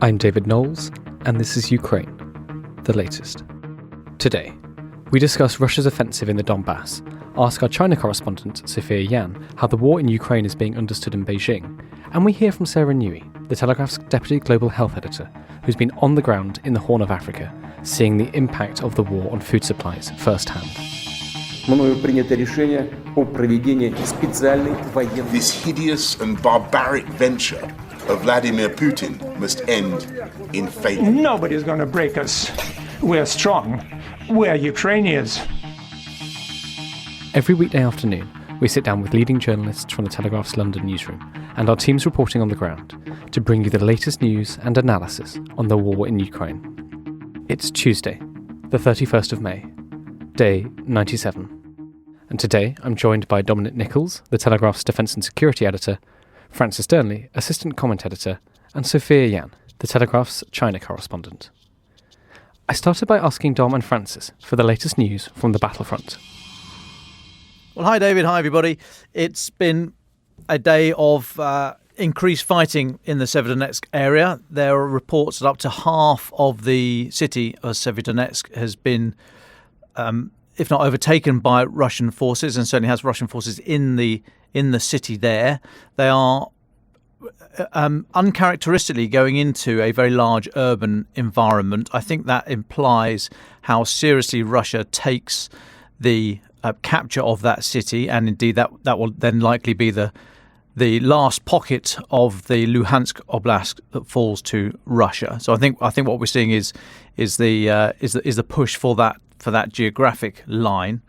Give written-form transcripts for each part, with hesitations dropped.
I'm David Knowles, and this is Ukraine, the latest. Today, we discuss Russia's offensive in the Donbas, ask our China correspondent, Sophia Yan, how the war in Ukraine is being understood in Beijing, and we hear from Sarah Newey, the Telegraph's deputy global health editor, who's been on the ground in the Horn of Africa, seeing the impact of the war on food supplies firsthand. This hideous and barbaric venture of Vladimir Putin must end in failure. Nobody's going to break us. We're strong. We're Ukrainians. Every weekday afternoon, we sit down with leading journalists from the Telegraph's London newsroom and our teams reporting on the ground to bring you the latest news and analysis on the war in Ukraine. It's Tuesday, the 31st of May, day 97. And today I'm joined by Nicholls, the Telegraph's Defence and Security editor, Francis Dearnley, assistant comment editor, and Sophia Yan, the Telegraph's China correspondent. I started by asking Dom and Francis for the latest news from the battlefront. Well, hi David, hi everybody. It's been a day of increased fighting in the Severodonetsk area. There are reports that up to half of the city of Severodonetsk has been, if not overtaken by Russian forces, and certainly has Russian forces in the city there. They are uncharacteristically going into a very large urban environment. I think that implies how seriously Russia takes the capture of that city, and indeed that will then likely be the last pocket of the Luhansk Oblast that falls to Russia. So I think what we're seeing is the push for that geographic line.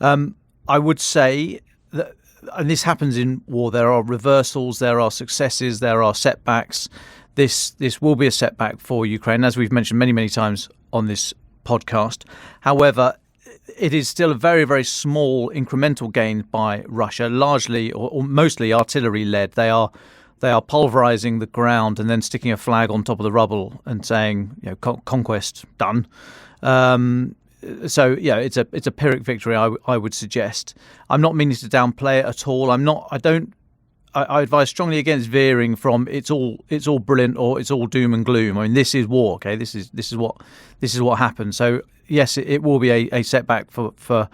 I would say that, and this happens in war, there are reversals, there are successes, there are setbacks. This will be a setback for Ukraine, as we've mentioned many, many times on this podcast. However, it is still a very, very small incremental gain by Russia, largely or mostly artillery-led. They are pulverizing the ground and then sticking a flag on top of the rubble and saying, conquest done. So yeah, it's a Pyrrhic victory, I would suggest. I'm not meaning to downplay it at all. I advise strongly against veering from it's all brilliant or it's all doom and gloom. I mean, this is war. Okay, this is what happened. So yes, it will be a setback for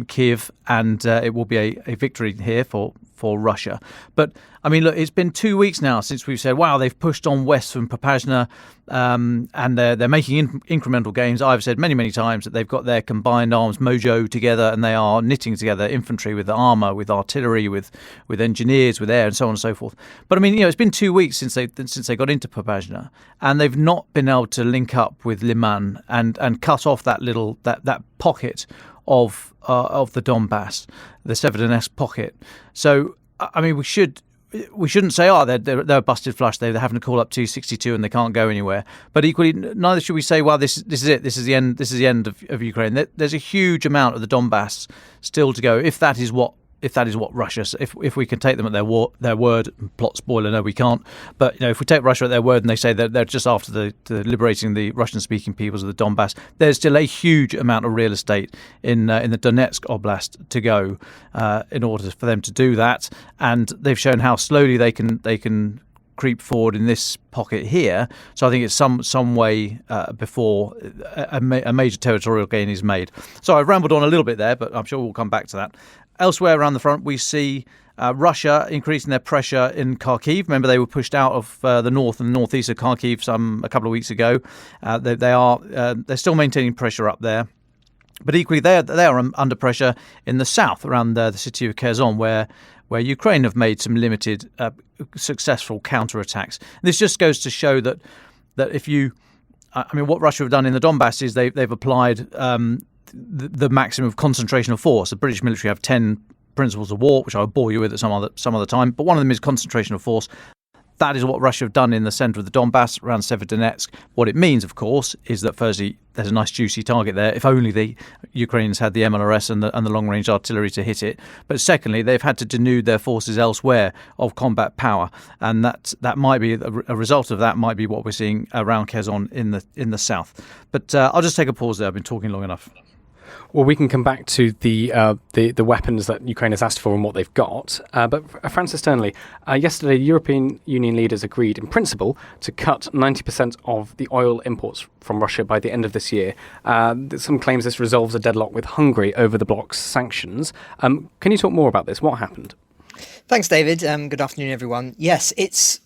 Kiev, and it will be a victory here for Russia. But I mean, look, it's been 2 weeks now since we've said, wow, they've pushed on west from Popasna, and they're making incremental gains. I've said many, many times that they've got their combined arms mojo together, and they are knitting together infantry with the armour, with artillery, with engineers, with air, and so on and so forth. But I mean, it's been 2 weeks since they got into Popasna, and they've not been able to link up with Liman and cut off that pocket of the Donbas, the Severodonetsk pocket. So I mean, we shouldn't say, they're busted flush, they're having to call up 262 and they can't go anywhere. But equally, neither should we say, well, this is it, this is the end of Ukraine. There's a huge amount of the Donbas still to go. If that is what Russia, if we can take them at their word, plot spoiler, no, we can't. But if we take Russia at their word and they say that they're just after the liberating the Russian-speaking peoples of the Donbas, there's still a huge amount of real estate in the Donetsk Oblast to go in order for them to do that. And they've shown how slowly they can creep forward in this pocket here. So I think it's some way before a major territorial gain is made. So I've rambled on a little bit there, but I'm sure we'll come back to that. Elsewhere around the front, we see Russia increasing their pressure in Kharkiv. Remember, they were pushed out of the north and northeast of Kharkiv a couple of weeks ago. They're still maintaining pressure up there. But equally, they are under pressure in the south, around the city of Kherson, where Ukraine have made some limited, successful counterattacks. This just goes to show that what Russia have done in the Donbass is they've applied the maximum of concentration of force. The British military have 10 principles of war, which I'll bore you with at some other time, but one of them is concentration of force. That is what Russia have done in the centre of the Donbass, around Severodonetsk. What it means, of course, is that firstly, there's a nice juicy target there. If only the Ukrainians had the MLRS and the long-range artillery to hit it. But secondly, they've had to denude their forces elsewhere of combat power, and that might be a result of that. Might be what we're seeing around Kherson in the south. But I'll just take a pause there. I've been talking long enough. Well, we can come back to the weapons that Ukraine has asked for and what they've got. But Francis Dearnley, yesterday European Union leaders agreed in principle to cut 90% of the oil imports from Russia by the end of this year. Some claims this resolves a deadlock with Hungary over the bloc's sanctions. Can you talk more about this? What happened? Thanks, David. Good afternoon, everyone. Yes, it's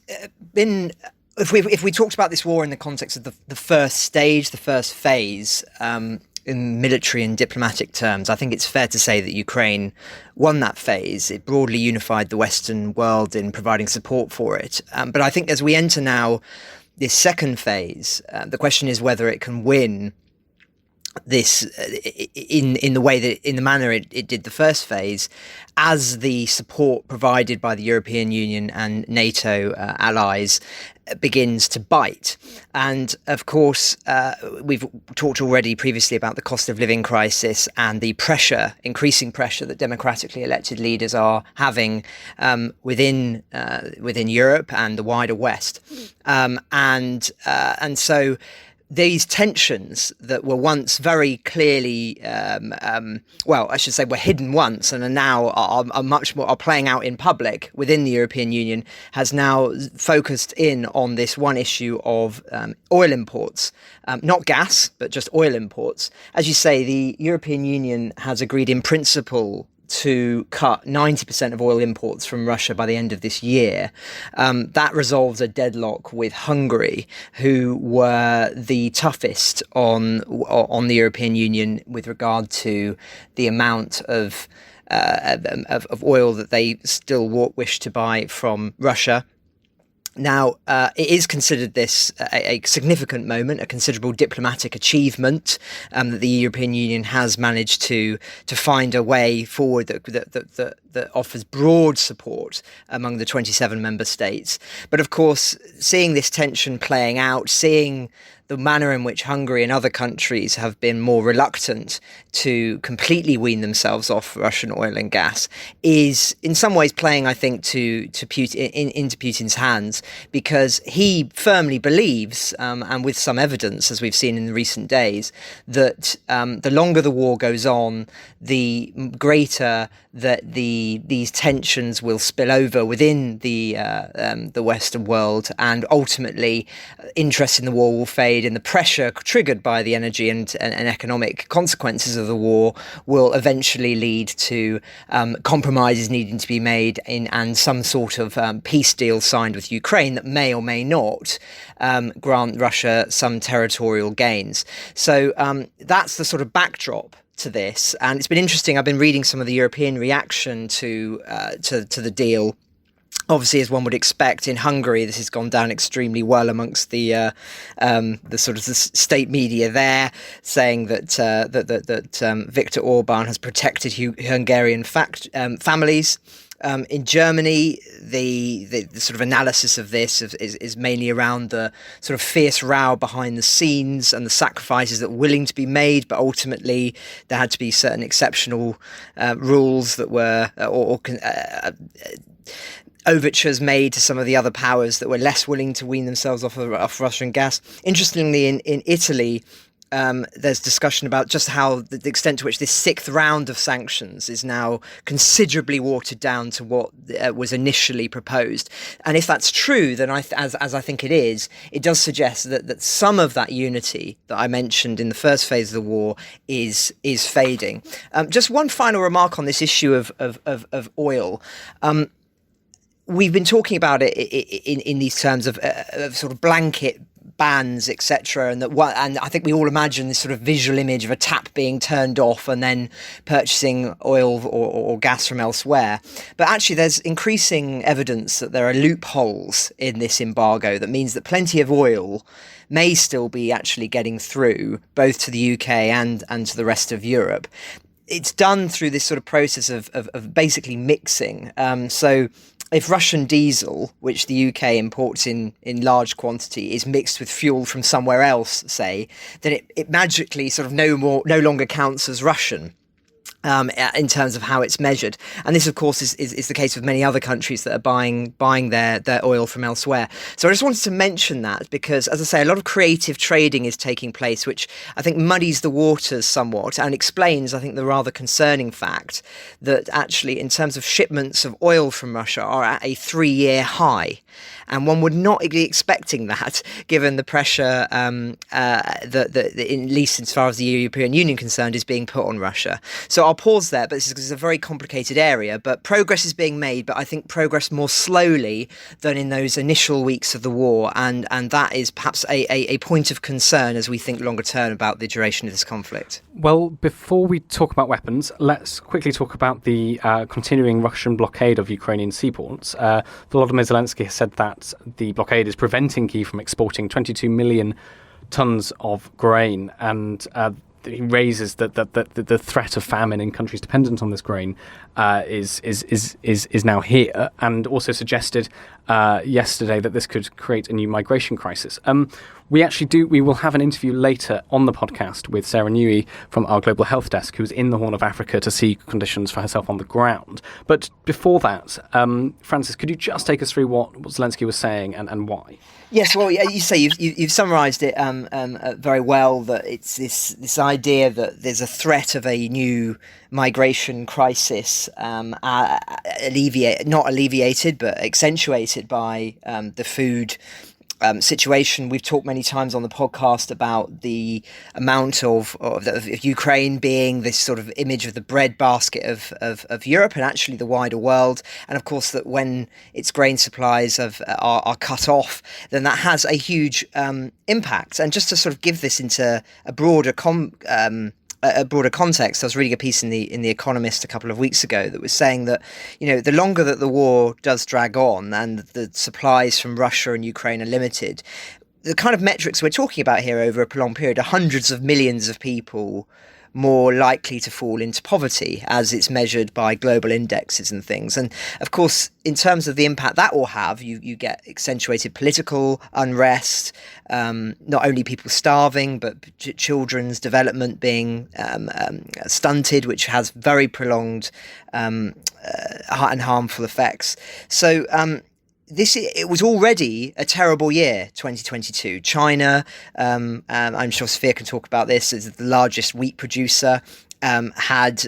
been... If we talked about this war in the context of the first stage, the first phase, in military and diplomatic terms, I think it's fair to say that Ukraine won that phase. It broadly unified the Western world in providing support for it. But I think as we enter now this second phase, the question is whether it can win this in the way that, in the manner it did the first phase, as the support provided by the European Union and NATO allies begins to bite. And of course, we've talked already previously about the cost of living crisis and the pressure, increasing pressure that democratically elected leaders are having within Europe and the wider West, and so these tensions that were once very clearly, were hidden once and are now are much more playing out in public within the European Union, has now focused in on this one issue of oil imports, not gas, but just oil imports. As you say, the European Union has agreed in principle to cut 90% of oil imports from Russia by the end of this year. That resolves a deadlock with Hungary, who were the toughest on the European Union with regard to the amount of oil that they still wish to buy from Russia. Now, it is considered this a significant moment, a considerable diplomatic achievement, that the European Union has managed to find a way forward that offers broad support among the 27 member states. But of course, seeing this tension playing out, seeing the manner in which Hungary and other countries have been more reluctant to completely wean themselves off Russian oil and gas is in some ways playing, I think, to Putin, into Putin's hands, because he firmly believes, and with some evidence, as we've seen in the recent days, that the longer the war goes on, the greater that these tensions will spill over within the Western world, and ultimately interest in the war will fade, and the pressure triggered by the energy and economic consequences of the war will eventually lead to compromises needing to be made and some sort of peace deal signed with Ukraine that may or may not grant Russia some territorial gains. So that's the sort of backdrop to this, and it's been interesting. I've been reading some of the European reaction to the deal. Obviously, as one would expect, in Hungary, this has gone down extremely well amongst the sort of the state media there, saying that Viktor Orban has protected Hungarian families. In Germany, the sort of analysis of this is mainly around the sort of fierce row behind the scenes and the sacrifices that were willing to be made, but ultimately there had to be certain exceptional rules that were overtures made to some of the other powers that were less willing to wean themselves off Russian gas. Interestingly, in Italy, there's discussion about just how the extent to which this sixth round of sanctions is now considerably watered down to what was initially proposed. And if that's true, then as I think it is, it does suggest that some of that unity that I mentioned in the first phase of the war is fading. Just one final remark on this issue of oil. We've been talking about it in these terms of sort of blanket bans, etc., and I think we all imagine this sort of visual image of a tap being turned off and then purchasing oil or gas from elsewhere. But actually, there's increasing evidence that there are loopholes in this embargo that means that plenty of oil may still be actually getting through both to the UK and to the rest of Europe. It's done through this sort of process of basically mixing. So if Russian diesel, which the UK imports in large quantity, is mixed with fuel from somewhere else, say, then it magically sort of no longer counts as Russian. in terms of how it's measured. And this, of course, is the case with many other countries that are buying their oil from elsewhere. So I just wanted to mention that because, as I say, a lot of creative trading is taking place, which I think muddies the waters somewhat and explains, I think, the rather concerning fact that actually, in terms of shipments of oil from Russia, are at a 3-year high. And one would not be expecting that, given the pressure that, at least as far as the European Union concerned, is being put on Russia. So I'll pause there, but this is a very complicated area. But progress is being made, but I think progress more slowly than in those initial weeks of the war. And that is perhaps a point of concern as we think longer term about the duration of this conflict. Well, before we talk about weapons, let's quickly talk about the continuing Russian blockade of Ukrainian seaports. Volodymyr Zelensky has said that the blockade is preventing Kyiv from exporting 22 million tons of grain, and he raises that the threat of famine in countries dependent on this grain is now here, and also suggested yesterday that this could create a new migration crisis. We will have an interview later on the podcast with Sarah Newey from our Global Health Desk, who's in the Horn of Africa to see conditions for herself on the ground. But before that, Francis, could you just take us through what Zelensky was saying and why? Yes, well, you say you've summarised it very well. That it's this idea that there's a threat of a new migration crisis, not alleviated but accentuated by the food situation. We've talked many times on the podcast about the amount of Ukraine being this sort of image of the breadbasket of Europe and actually the wider world. And of course, that when its grain supplies are cut off, then that has a huge impact. And just to sort of give this into a broader context, I was reading a piece in the Economist a couple of weeks ago that was saying that, the longer that the war does drag on and the supplies from Russia and Ukraine are limited, the kind of metrics we're talking about here over a prolonged period are hundreds of millions of people more likely to fall into poverty as it's measured by global indexes and things. And of course, in terms of the impact that will have, you get accentuated political unrest, not only people starving, but children's development being stunted, which has very prolonged and harmful effects. So it was already a terrible year, 2022. China, I'm sure Sophia can talk about this, as the largest wheat producer, had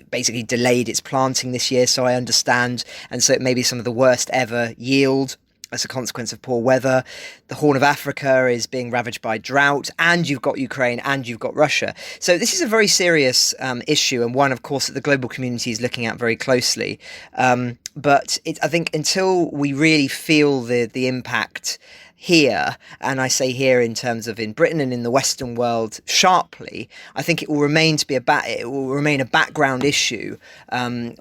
basically delayed its planting this year, so I understand. And so it may be some of the worst ever yield as a consequence of poor weather. The Horn of Africa is being ravaged by drought, and you've got Ukraine and you've got Russia. So this is a very serious issue, and one, of course, that the global community is looking at very closely. But I think until we really feel the impact here, and I say here in terms of in Britain and in the Western world sharply, I think it will remain a background issue until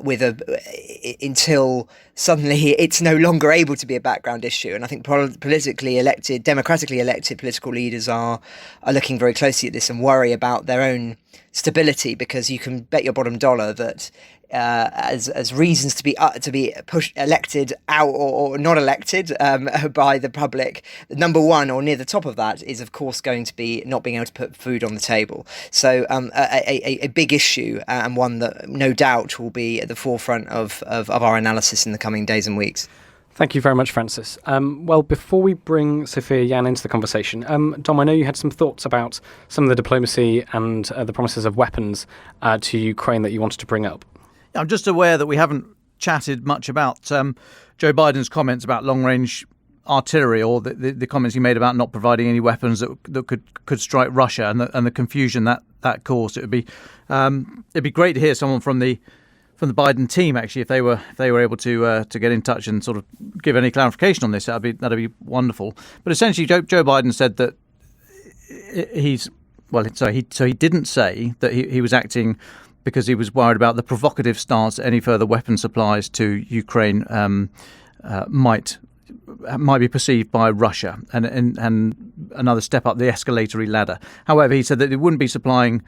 suddenly it's no longer able to be a background issue. And I think democratically elected political leaders are looking very closely at this and worry about their own stability, because you can bet your bottom dollar that as reasons to be elected out or not elected by the public, number one or near the top of that is of course going to be not being able to put food on the table. So a big issue, and one that no doubt will be at the forefront of our analysis in the coming days and weeks. Thank you very much, Francis. Well, before we bring Sophia Yan into the conversation, Dom, I know you had some thoughts about some of the diplomacy and the promises of weapons to Ukraine that you wanted to bring up. I'm just aware that we haven't chatted much about Joe Biden's comments about long-range artillery, or the comments he made about not providing any weapons that could strike Russia, and the confusion that caused. It'd be great to hear someone from the Biden team, actually, if they were able to get in touch and sort of give any clarification on this. That'd be wonderful. But essentially, Joe Biden said that he didn't say that he was acting because he was worried about the provocative stance any further weapon supplies to Ukraine might be perceived by Russia, and another step up the escalatory ladder. However, he said that it wouldn't be supplying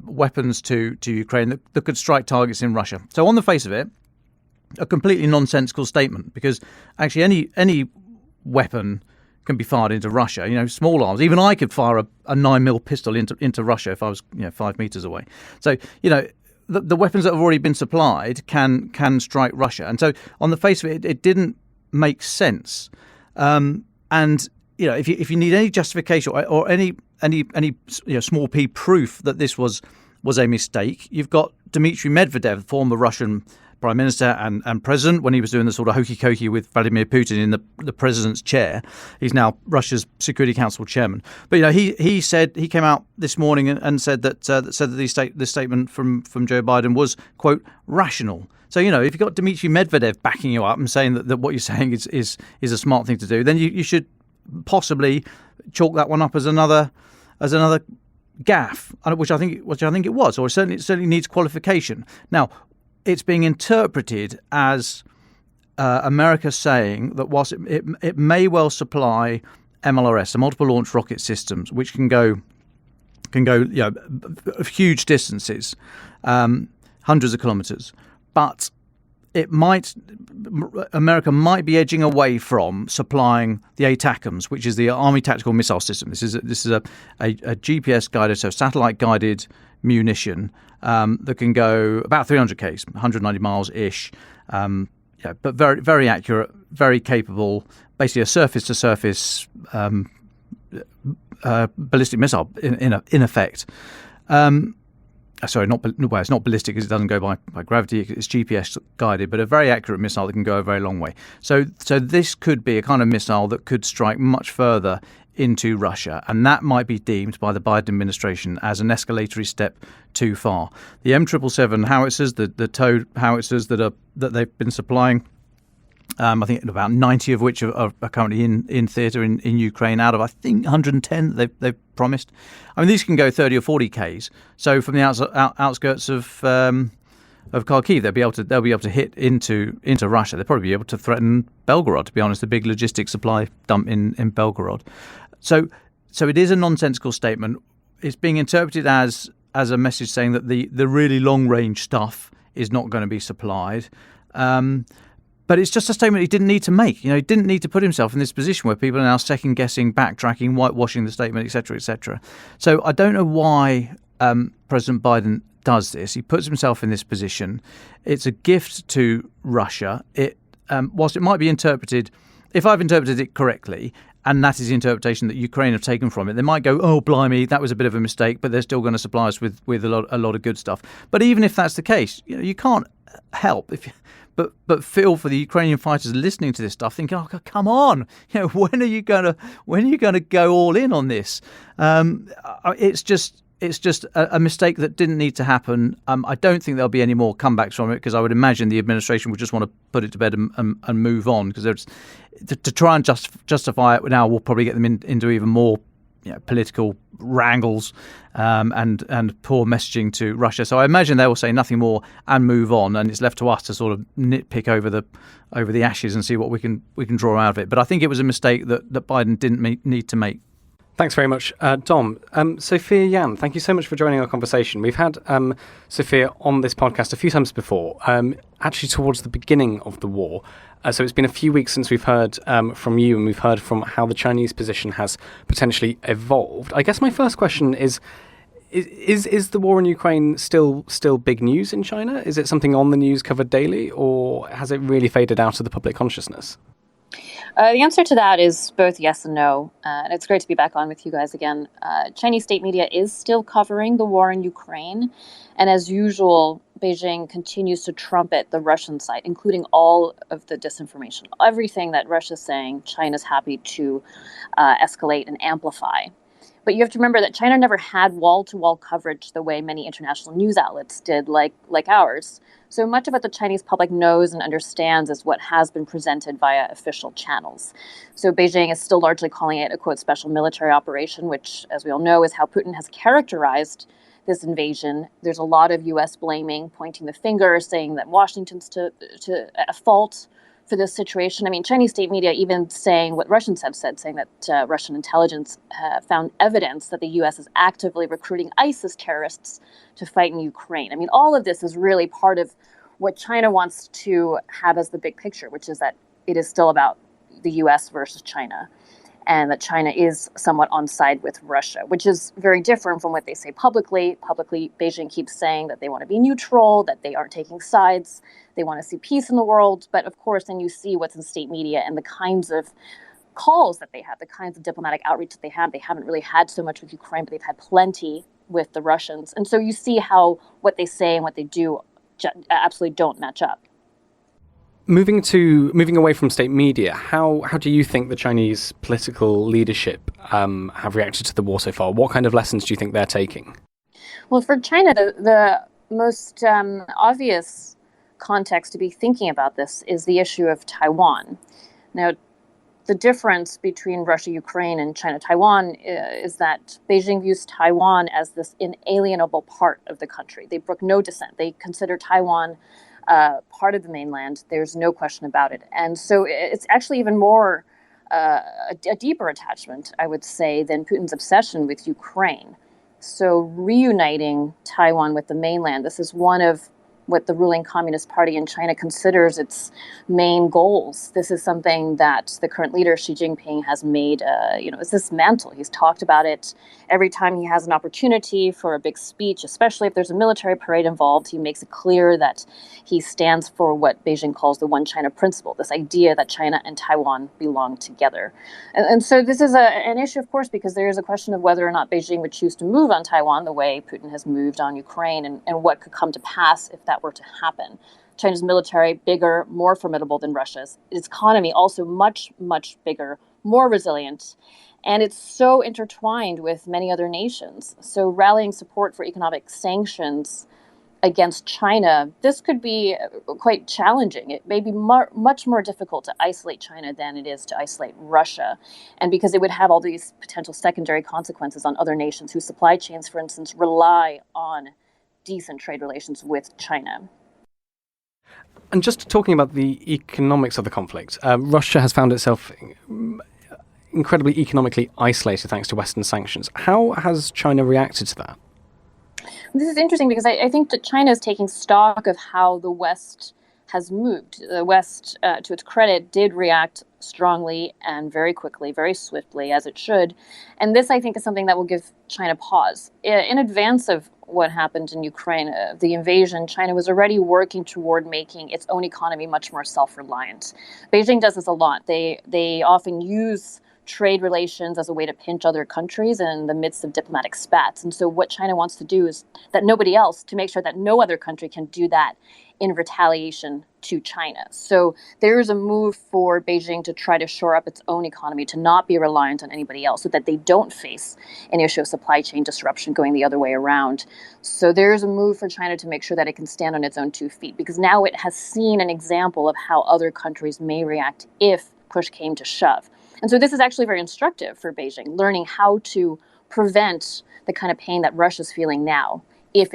weapons to Ukraine that could strike targets in Russia. So on the face of it, a completely nonsensical statement, because actually any weapon can be fired into Russia. Small arms. Even I could fire a 9mm pistol into Russia if I was 5 meters away. So the weapons that have already been supplied can strike Russia. And so on the face of it, it didn't make sense. And if you need any justification or any small p proof that this was a mistake, you've got Dmitry Medvedev, former Russian Prime Minister and President, when he was doing the sort of hokey-cokey with Vladimir Putin in the president's chair. He's now Russia's Security Council chairman. But he came out this morning and said that the statement from Joe Biden was, quote, rational. So if you've got Dmitry Medvedev backing you up and saying that what you're saying is a smart thing to do, then you should possibly chalk that one up as another gaffe, which I think it was, or it certainly needs qualification. Now, it's being interpreted as America saying that whilst it may well supply MLRS, the multiple launch rocket systems, which can go huge distances, hundreds of kilometers, but America might be edging away from supplying the ATACMS, which is the Army Tactical Missile System. This is a GPS guided, so satellite guided munition that can go about 300 k's, 190 miles ish, but very, very accurate, very capable. Basically, a surface to surface ballistic missile in effect. Sorry, it's not ballistic because it doesn't go by gravity. It's GPS guided, but a very accurate missile that can go a very long way. So this could be a kind of missile that could strike much further into Russia, and that might be deemed by the Biden administration as an escalatory step too far. The M777 howitzers, the towed howitzers that they've been supplying, I think about 90 of which are currently in theatre in Ukraine out of, I think, 110 they've promised. I mean, these can go 30 or 40 k's. So from the outskirts of Kharkiv, they'll be able to hit into Russia. They'll probably be able to threaten Belgorod, to be honest, the big logistics supply dump in Belgorod. So it is a nonsensical statement. It's being interpreted as a message saying that the really long range stuff is not going to be supplied. But it's just a statement he didn't need to make. He didn't need to put himself in this position where people are now second guessing, backtracking, whitewashing the statement, etc., etc. So I don't know why President Biden does this. He puts himself in this position. It's a gift to Russia. Whilst it might be interpreted, if I've interpreted it correctly, and that is the interpretation that Ukraine have taken from it, they might go, oh, blimey, that was a bit of a mistake, but they're still going to supply us with a lot of good stuff. But even if that's the case, you can't help but feel for the Ukrainian fighters listening to this stuff, thinking, "Oh, come on! When are you going to go all in on this?" It's just a mistake that didn't need to happen. I don't think there'll be any more comebacks from it, because I would imagine the administration would just want to put it to bed and move on, because to try and justify it now will probably get them into even more political wrangles and poor messaging to Russia. So I imagine they will say nothing more and move on, and it's left to us to sort of nitpick over the ashes and see what we can draw out of it. But I think it was a mistake that Biden didn't need to make. Thanks very much, Dom. Sophia Yan, thank you so much for joining our conversation. We've had Sophia on this podcast a few times before, actually towards the beginning of the war. So it's been a few weeks since we've heard from you, and we've heard from how the Chinese position has potentially evolved. I guess my first question is the war in Ukraine still big news in China? Is it something on the news covered daily, or has it really faded out of the public consciousness? The answer to that is both yes and no. And it's great to be back on with you guys again. Chinese state media is still covering the war in Ukraine. And as usual, Beijing continues to trumpet the Russian side, including all of the disinformation. Everything that Russia's saying, China's happy to escalate and amplify. But you have to remember that China never had wall-to-wall coverage the way many international news outlets did, like ours. So much of what the Chinese public knows and understands is what has been presented via official channels. So Beijing is still largely calling it a, quote, special military operation, which, as we all know, is how Putin has characterized this invasion. There's a lot of U.S. blaming, pointing the finger, saying that Washington's at fault for this situation. I mean, Chinese state media even saying what Russians have said, saying that Russian intelligence found evidence that the U.S. is actively recruiting ISIS terrorists to fight in Ukraine. I mean, all of this is really part of what China wants to have as the big picture, which is that it is still about the U.S. versus China. and that China is somewhat on side with Russia, which is very different from what they say publicly. Publicly, Beijing keeps saying that they want to be neutral, that they aren't taking sides, they want to see peace in the world. But of course, then you see what's in state media and the kinds of calls that they have, the kinds of diplomatic outreach that they have. They haven't really had so much with Ukraine, but they've had plenty with the Russians. And so you see how what they say and what they do absolutely don't match up. Moving away from state media, how do you think the Chinese political leadership have reacted to the war so far? What kind of lessons do you think they're taking? Well, for China, the most obvious context to be thinking about this is the issue of Taiwan. Now, the difference between Russia, Ukraine, and China, Taiwan is that Beijing views Taiwan as this inalienable part of the country. They brook no dissent. They consider Taiwan part of the mainland. There's no question about it. And so it's actually even more a deeper attachment, I would say, than Putin's obsession with Ukraine. So reuniting Taiwan with the mainland, this is one of what the ruling Communist Party in China considers its main goals. This is something that the current leader, Xi Jinping, has made, it's this mantle. He's talked about it every time he has an opportunity for a big speech, especially if there's a military parade involved. He makes it clear that he stands for what Beijing calls the One China principle, this idea that China and Taiwan belong together. And so this is an issue, of course, because there is a question of whether or not Beijing would choose to move on Taiwan the way Putin has moved on Ukraine, and what could come to pass if that were to happen. China's military, bigger, more formidable than Russia's. Its economy also much, much bigger, more resilient. And it's so intertwined with many other nations. So rallying support for economic sanctions against China, this could be quite challenging. It may be much more difficult to isolate China than it is to isolate Russia. And because it would have all these potential secondary consequences on other nations whose supply chains, for instance, rely on decent trade relations with China. And just talking about the economics of the conflict, Russia has found itself incredibly economically isolated thanks to Western sanctions. How has China reacted to that? This is interesting because I think that China is taking stock of how the West has moved. The West, to its credit, did react strongly and very quickly, very swiftly, as it should. And this, I think, is something that will give China pause. In advance of what happened in Ukraine, the invasion, China was already working toward making its own economy much more self-reliant. Beijing does this a lot. They often use trade relations as a way to pinch other countries in the midst of diplomatic spats. And so what China wants to do is that nobody else, to make sure that no other country can do that in retaliation to China. So there is a move for Beijing to try to shore up its own economy, to not be reliant on anybody else, so that they don't face an issue of supply chain disruption going the other way around. So there is a move for China to make sure that it can stand on its own 2 feet, because now it has seen an example of how other countries may react if push came to shove. And so this is actually very instructive for Beijing, learning how to prevent the kind of pain that Russia's feeling now if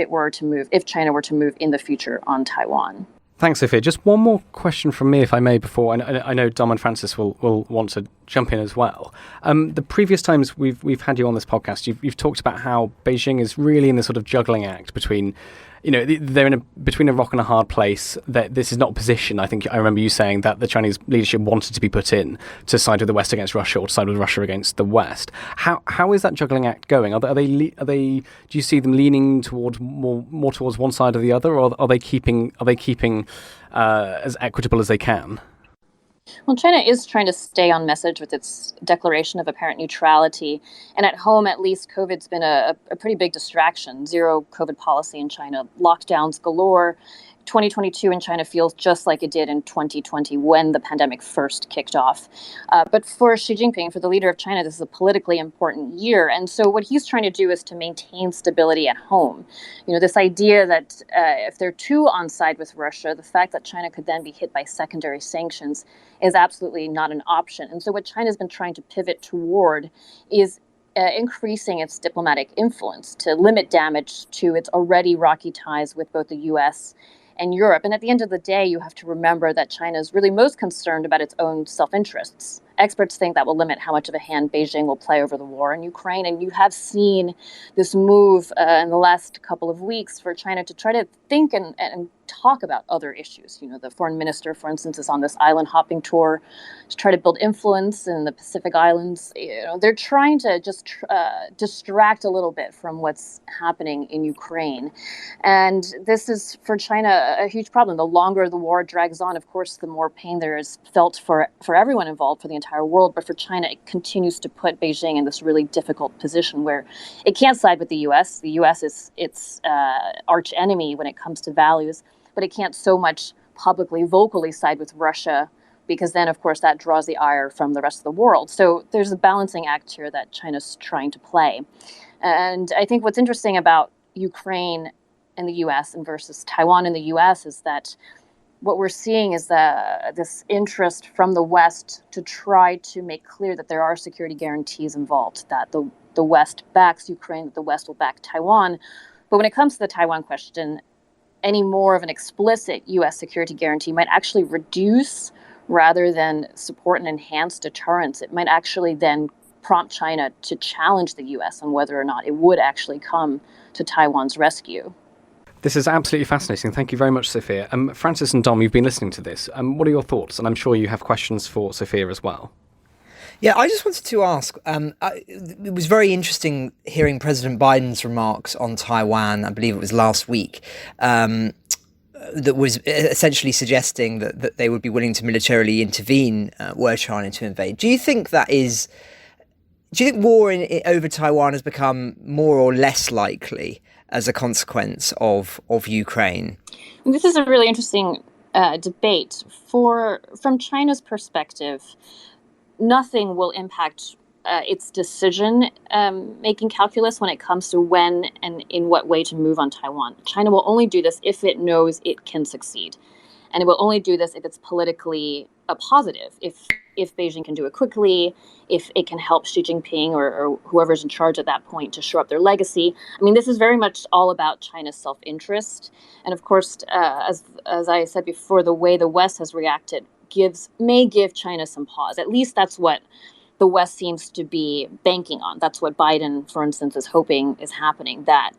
China were to move in the future on Taiwan. Thanks, Sophia. Just one more question from me, if I may, before I know Dom and Francis will want to jump in as well. The previous times we've had you on this podcast, you've talked about how Beijing is really in this sort of juggling act between, they're between a rock and a hard place. That this is not a position. I think I remember you saying that the Chinese leadership wanted to be put in to side with the West against Russia or to side with Russia against the West. How is that juggling act going? Are they? Do you see them leaning towards more towards one side or the other, or are they keeping as equitable as they can? Well, China is trying to stay on message with its declaration of apparent neutrality. And at home, at least, COVID's been a pretty big distraction. Zero COVID policy in China, lockdowns galore. 2022 in China feels just like it did in 2020 when the pandemic first kicked off. But for Xi Jinping, for the leader of China, this is a politically important year. And so what he's trying to do is to maintain stability at home. This idea that if they're too on side with Russia, the fact that China could then be hit by secondary sanctions is absolutely not an option. And so what China's been trying to pivot toward is increasing its diplomatic influence to limit damage to its already rocky ties with both the U.S. and Europe. And at the end of the day, you have to remember that China is really most concerned about its own self-interests experts think that will limit how much of a hand Beijing will play over the war in Ukraine. And you have seen this move in the last couple of weeks for China to try to think and talk about other issues. The foreign minister, for instance, is on this island hopping tour to try to build influence in the Pacific Islands. They're trying to just distract a little bit from what's happening in Ukraine. And this is, for China, a huge problem. The longer the war drags on, of course, the more pain there is felt for everyone involved, for the entire world. But for China, it continues to put Beijing in this really difficult position where it can't side with the U.S. The U.S. is its arch enemy when it comes to values, but it can't so much publicly, vocally side with Russia, because then, of course, that draws the ire from the rest of the world. So there's a balancing act here that China's trying to play. And I think what's interesting about Ukraine and the U.S. and versus Taiwan in the U.S. is that what we're seeing is this interest from the West to try to make clear that there are security guarantees involved, that the West backs Ukraine, that the West will back Taiwan. But when it comes to the Taiwan question, any more of an explicit U.S. security guarantee might actually reduce rather than support and enhance deterrence. It might actually then prompt China to challenge the U.S. on whether or not it would actually come to Taiwan's rescue. This is absolutely fascinating. Thank you very much, Sophia. Francis and Dom, you've been listening to this. What are your thoughts? And I'm sure you have questions for Sophia as well. Yeah, I just wanted to ask, it was very interesting hearing President Biden's remarks on Taiwan, I believe it was last week, that was essentially suggesting that they would be willing to militarily intervene were China to invade. Do you think war over Taiwan has become more or less likely as a consequence of Ukraine? This is a really interesting debate. From China's perspective, nothing will impact its decision-making calculus when it comes to when and in what way to move on Taiwan. China will only do this if it knows it can succeed. And it will only do this if it's politically a positive, if Beijing can do it quickly, if it can help Xi Jinping or whoever's in charge at that point to shore up their legacy. I mean, this is very much all about China's self-interest. And of course, as I said before, the way the West has reacted may give China some pause. At least that's what the West seems to be banking on. That's what Biden, for instance, is hoping is happening, that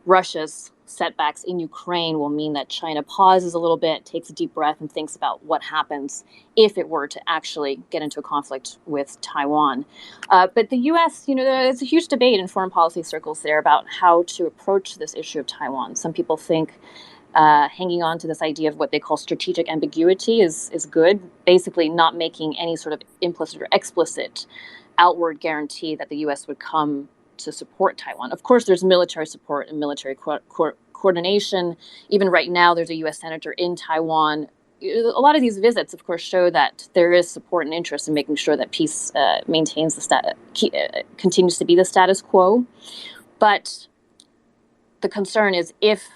Russia's setbacks in Ukraine will mean that China pauses a little bit, takes a deep breath, and thinks about what happens if it were to actually get into a conflict with Taiwan. But the U.S., there's a huge debate in foreign policy circles there about how to approach this issue of Taiwan. Some people think hanging on to this idea of what they call strategic ambiguity is good, basically not making any sort of implicit or explicit outward guarantee that the U.S. would come to support Taiwan. Of course, there's military support and military coordination. Even right now, there's a U.S. senator in Taiwan. A lot of these visits, of course, show that there is support and interest in making sure that peace maintains continues to be the status quo. But the concern is, if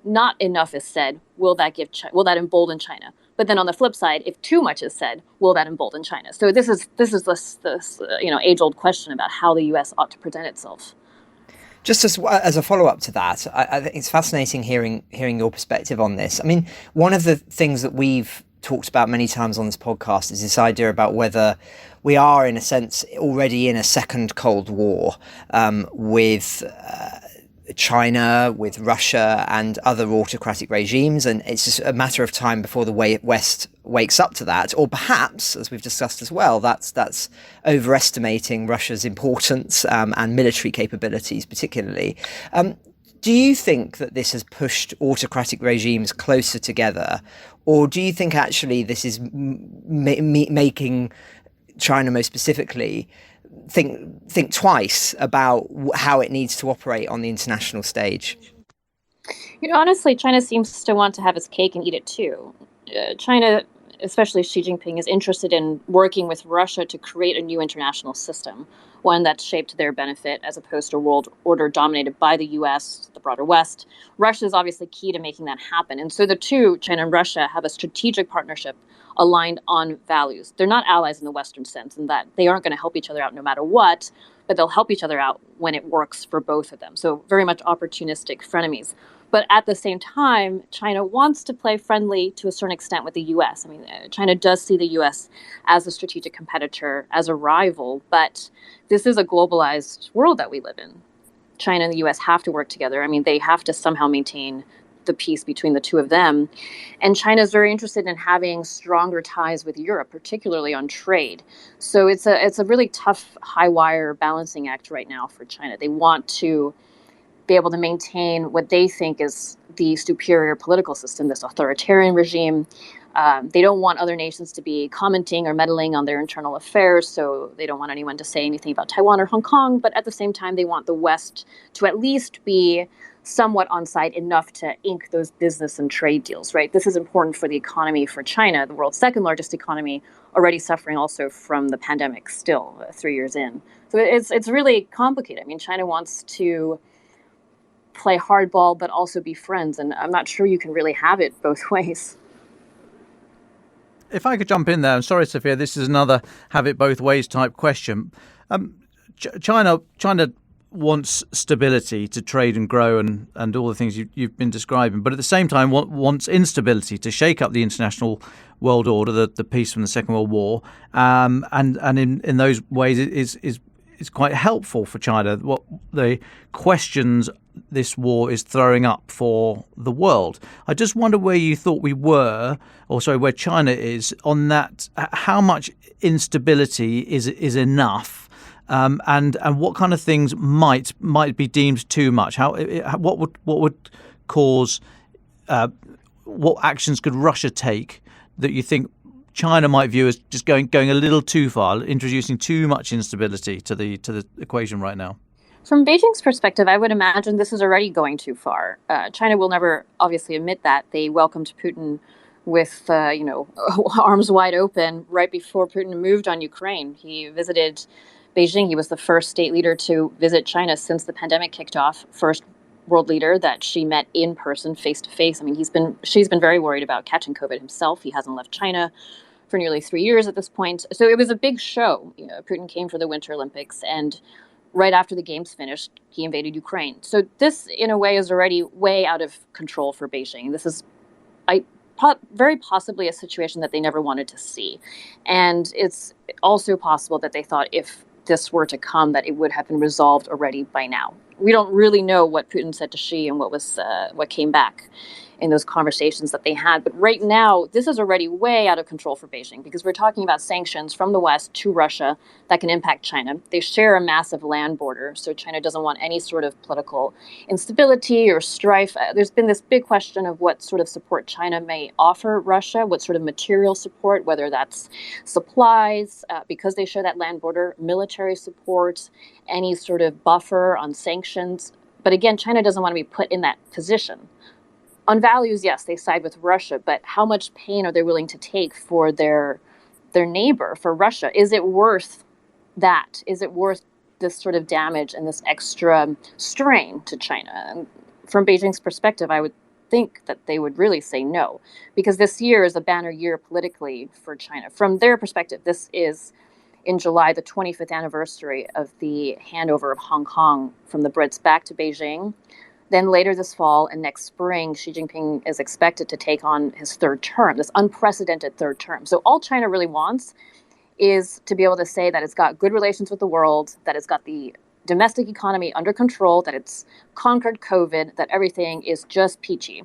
not enough is said, will that embolden China? But then on the flip side, if too much is said, will that embolden China? So this is this age-old question about how the U.S. ought to present itself. Just as a follow-up to that, I think it's fascinating hearing your perspective on this. I mean, one of the things that we've talked about many times on this podcast is this idea about whether we are, in a sense, already in a second Cold War with China, with Russia and other autocratic regimes, and it's just a matter of time before the West wakes up to that. Or perhaps, as we've discussed as well, that's overestimating Russia's importance and military capabilities particularly. Do you think that this has pushed autocratic regimes closer together, or do you think actually this is making China most specifically think twice about how it needs to operate on the international stage? Honestly, China seems to want to have its cake and eat it too. China, especially Xi Jinping, is interested in working with Russia to create a new international system, one that's shaped to their benefit as opposed to a world order dominated by the U.S., the broader West. Russia is obviously key to making that happen. And so the two, China and Russia, have a strategic partnership aligned on values. They're not allies in the Western sense, in that they aren't going to help each other out no matter what, but they'll help each other out when it works for both of them. So very much opportunistic frenemies. But at the same time, China wants to play friendly to a certain extent with the US. I mean, China does see the US as a strategic competitor, as a rival, but this is a globalized world that we live in. China and the US have to work together. I mean, they have to somehow maintain the peace between the two of them. And China is very interested in having stronger ties with Europe, particularly on trade. So it's a really tough high wire balancing act right now for China. They want to be able to maintain what they think is the superior political system, this authoritarian regime. They don't want other nations to be commenting or meddling on their internal affairs, so they don't want anyone to say anything about Taiwan or Hong Kong. But at the same time, they want the West to at least be somewhat on side enough to ink those business and trade deals, right? This is important for the economy for China, the world's second largest economy, already suffering also from the pandemic still 3 years in. So it's really complicated. I mean, China wants to play hardball, but also be friends. And I'm not sure you can really have it both ways. If I could jump in there, I'm sorry, Sophia, this is another have it both ways type question. China wants stability to trade and grow and all the things you've been describing, but at the same time wants instability to shake up the international world order, the peace from the Second World War, and in those ways is quite helpful for China. What the questions this war is throwing up for the world. I just wonder where you thought we were, or sorry, where China is on that. How much instability is enough, and what kind of things might be deemed too much? What would cause? What actions could Russia take that you think China might view as just going a little too far, introducing too much instability to the equation right now? From Beijing's perspective, I would imagine this is already going too far. China will never obviously admit that. They welcomed Putin with, arms wide open right before Putin moved on Ukraine. He visited Beijing. He was the first state leader to visit China since the pandemic kicked off. First world leader that she met in person, face to face. I mean, she's been very worried about catching COVID himself. He hasn't left China for nearly 3 years at this point. So it was a big show. Putin came for the Winter Olympics, and right after the games finished, he invaded Ukraine. So this, in a way, is already way out of control for Beijing. This is very possibly a situation that they never wanted to see. And it's also possible that they thought if this were to come, that it would have been resolved already by now. We don't really know what Putin said to Xi and what came back in those conversations that they had. But right now, this is already way out of control for Beijing, because we're talking about sanctions from the West to Russia that can impact China. They share a massive land border, so China doesn't want any sort of political instability or strife. There's been this big question of what sort of support China may offer Russia, what sort of material support, whether that's supplies, because they share that land border, military support, any sort of buffer on sanctions. But again, China doesn't want to be put in that position. On values, yes, they side with Russia, but how much pain are they willing to take for their neighbor, for Russia? Is it worth that? Is it worth this sort of damage and this extra strain to China? And from Beijing's perspective, I would think that they would really say no, because this year is a banner year politically for China. From their perspective, this is, in July, the 25th anniversary of the handover of Hong Kong from the Brits back to Beijing. Then later this fall and next spring, Xi Jinping is expected to take on his third term, this unprecedented third term. So all China really wants is to be able to say that it's got good relations with the world, that it's got the domestic economy under control, that it's conquered COVID, that everything is just peachy.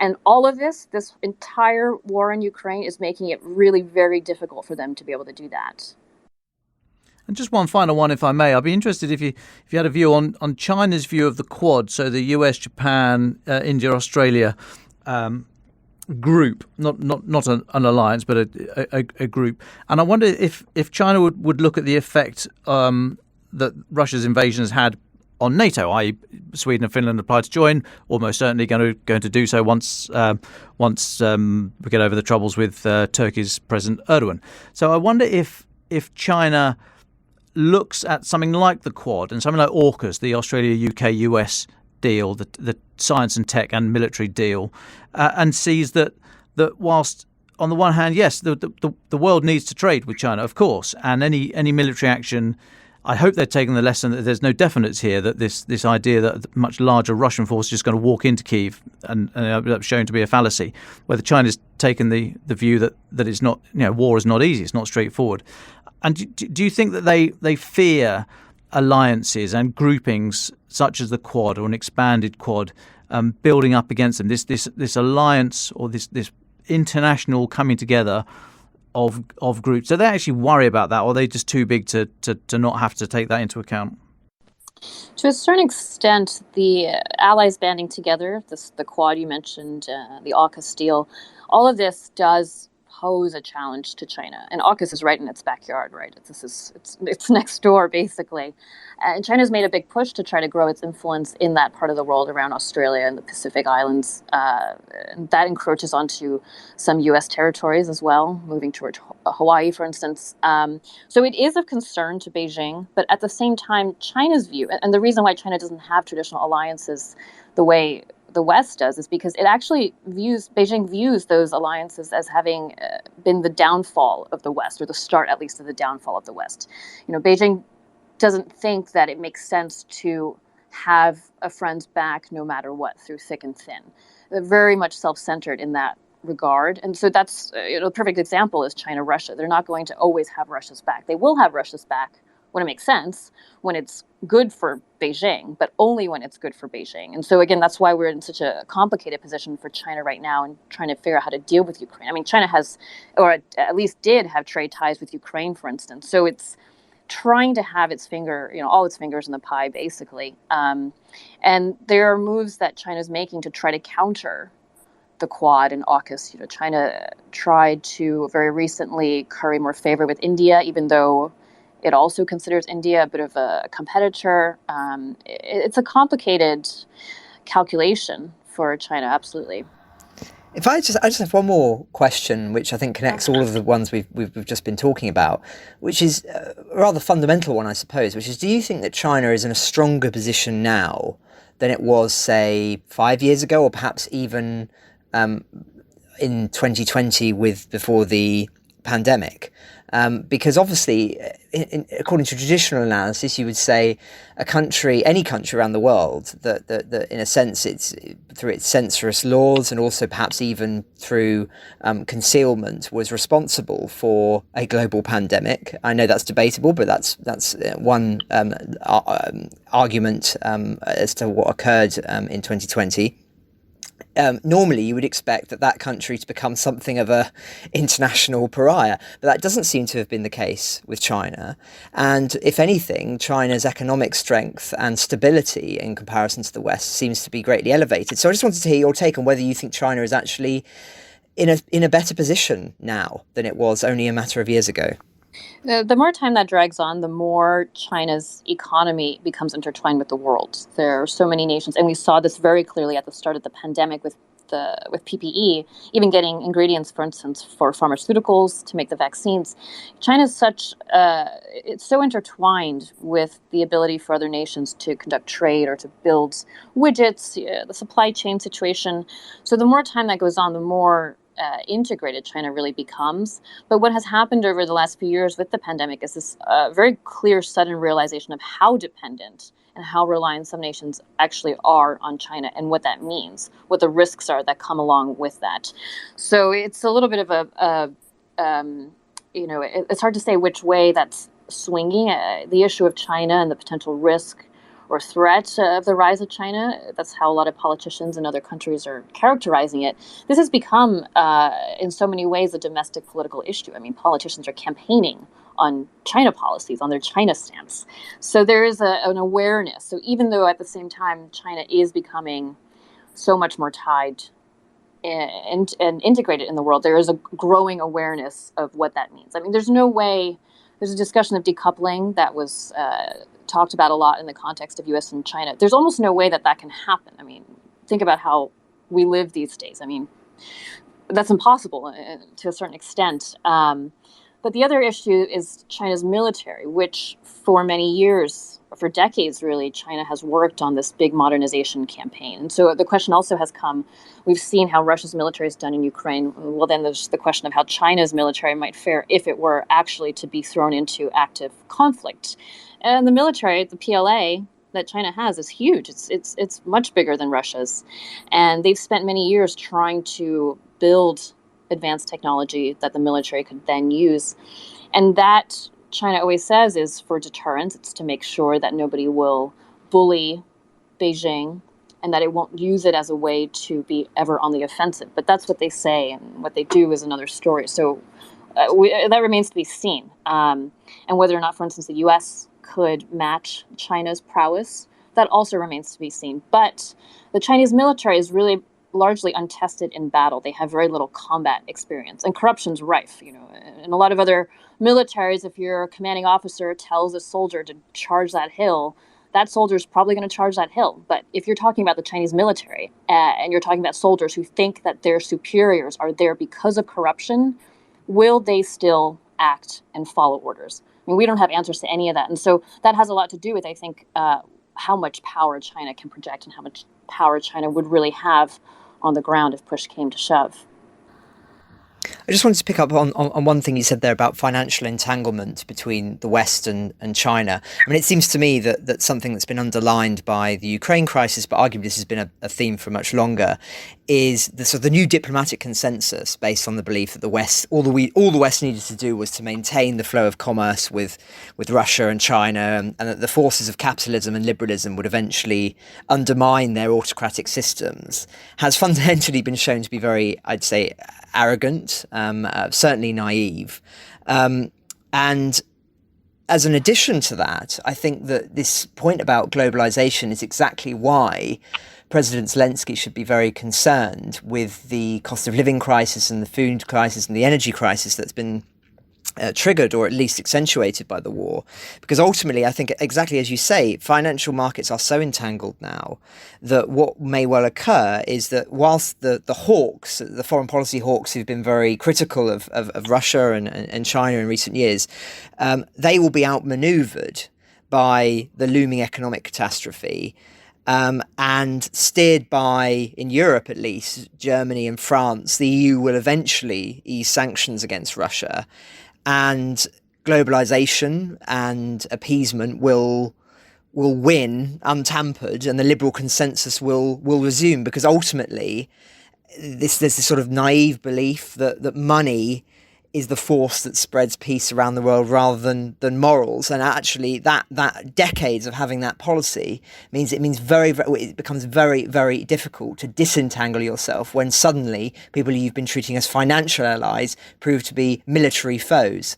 And all of this entire war in Ukraine is making it really very difficult for them to be able to do that. And just one final one, if I may. I'd be interested if you had a view on China's view of the Quad, so the US, Japan, India, Australia group, not an alliance, but a group. And I wonder if China would look at the effect that Russia's invasion has had on NATO, i.e. Sweden and Finland applied to join, almost certainly going to do so once we get over the troubles with Turkey's President Erdogan. So I wonder if China looks at something like the Quad and something like AUKUS, the Australia, UK, US deal, the science and tech and military deal, and sees that whilst on the one hand, yes, the world needs to trade with China, of course, and any military action I hope they're taking the lesson that there's no definites here, that this idea that a much larger Russian force is just going to walk into Kyiv and end up showing to be a fallacy. Whether China's taken the view that it's not, war is not easy, it's not straightforward. And do you think that they fear alliances and groupings such as the Quad or an expanded Quad building up against them? This alliance or this international coming together of groups. Do they actually worry about that, or are they just too big to not have to take that into account? To a certain extent, the allies banding together, the Quad you mentioned, the AUKUS deal, all of this does pose a challenge to China. And AUKUS is right in its backyard, right? It's next door, basically. And China's made a big push to try to grow its influence in that part of the world around Australia and the Pacific Islands. And that encroaches onto some U.S. territories as well, moving toward Hawaii, for instance. So it is of concern to Beijing, but at the same time, China's view, and the reason why China doesn't have traditional alliances the way the West does, is because it actually Beijing views those alliances as having been the downfall of the West, or the start, at least, of the downfall of the West. Beijing doesn't think that it makes sense to have a friend's back no matter what, through thick and thin. They're very much self-centered in that regard. And so that's a perfect example is China-Russia. They're not going to always have Russia's back. They will have Russia's back when it makes sense, when it's good for Beijing, but only when it's good for Beijing. And so again, that's why we're in such a complicated position for China right now and trying to figure out how to deal with Ukraine. I mean, China has, or at least did have trade ties with Ukraine, for instance. So it's trying to have its all its fingers in the pie, basically. And there are moves that China's making to try to counter the Quad and AUKUS. China tried to very recently curry more favor with India, even though it also considers India a bit of a competitor. It's a complicated calculation for China, absolutely. If I just have one more question, which I think connects all of the ones we've just been talking about, which is a rather fundamental one, I suppose, which is, do you think that China is in a stronger position now than it was, say, 5 years ago, or perhaps even in 2020 before the pandemic? Because obviously, according to traditional analysis, you would say any country around the world that in a sense, it's through its censorious laws and also perhaps even through concealment, was responsible for a global pandemic. I know that's debatable, but that's one argument as to what occurred in 2020. Normally you would expect that country to become something of a international pariah, but that doesn't seem to have been the case with China. And if anything, China's economic strength and stability in comparison to the West seems to be greatly elevated. So I just wanted to hear your take on whether you think China is actually in a better position now than it was only a matter of years ago. The more time that drags on, the more China's economy becomes intertwined with the world. There are so many nations, and we saw this very clearly at the start of the pandemic with PPE, even getting ingredients, for instance, for pharmaceuticals to make the vaccines. China's it's so intertwined with the ability for other nations to conduct trade or to build widgets, the supply chain situation. So the more time that goes on, the more integrated China really becomes. But what has happened over the last few years with the pandemic is this very clear, sudden realization of how dependent and how reliant some nations actually are on China and what that means, what the risks are that come along with that. So it's a little bit of it's hard to say which way that's swinging. The issue of China and the potential risk or threat of the rise of China, that's how a lot of politicians in other countries are characterizing it. This has become, in so many ways, a domestic political issue. I mean, politicians are campaigning on China policies, on their China stance. So there is an awareness. So even though at the same time China is becoming so much more tied and integrated in the world, there is a growing awareness of what that means. I mean, there's a discussion of decoupling that was talked about a lot in the context of U.S. and China. There's almost no way that can happen. I mean, think about how we live these days. I mean, that's impossible to a certain extent. But the other issue is China's military, which for many years, for decades, really, China has worked on this big modernization campaign. And so the question also has come, we've seen how Russia's military has done in Ukraine. Well, then there's the question of how China's military might fare if it were actually to be thrown into active conflict. And the military, the PLA, that China has is huge. It's much bigger than Russia's. And they've spent many years trying to build advanced technology that the military could then use. And that, China always says, is for deterrence. It's to make sure that nobody will bully Beijing and that it won't use it as a way to be ever on the offensive. But that's what they say, and what they do is another story. So that remains to be seen. And whether or not, for instance, the U.S. could match China's prowess, that also remains to be seen. But the Chinese military is really largely untested in battle. They have very little combat experience, and corruption's rife. In a lot of other militaries, if your commanding officer tells a soldier to charge that hill, that soldier is probably going to charge that hill. But if you're talking about the Chinese military, and you're talking about soldiers who think that their superiors are there because of corruption, will they still act and follow orders? I mean, we don't have answers to any of that. And so that has a lot to do with, I think, how much power China can project and how much power China would really have on the ground if push came to shove. I just wanted to pick up on one thing you said there about financial entanglement between the West and China. I mean, it seems to me that something that's been underlined by the Ukraine crisis, but arguably this has been a theme for much longer, is the sort of the new diplomatic consensus based on the belief that the West, all the West needed to do was to maintain the flow of commerce with Russia and China, and that the forces of capitalism and liberalism would eventually undermine their autocratic systems, has fundamentally been shown to be very, I'd say, arrogant, certainly naive. And as an addition to that, I think that this point about globalization is exactly why President Zelensky should be very concerned with the cost of living crisis and the food crisis and the energy crisis that's been triggered or at least accentuated by the war. Because ultimately, I think exactly as you say, financial markets are so entangled now that what may well occur is that whilst the hawks, the foreign policy hawks who've been very critical of Russia and China in recent years, they will be outmaneuvered by the looming economic catastrophe. And steered by, in Europe at least, Germany and France, the EU will eventually ease sanctions against Russia, and globalization and appeasement will win untampered, and the liberal consensus will resume, because ultimately there's this sort of naive belief that money is the force that spreads peace around the world rather than morals. And actually that decades of having that policy means it becomes very, very difficult to disentangle yourself when suddenly people you've been treating as financial allies prove to be military foes.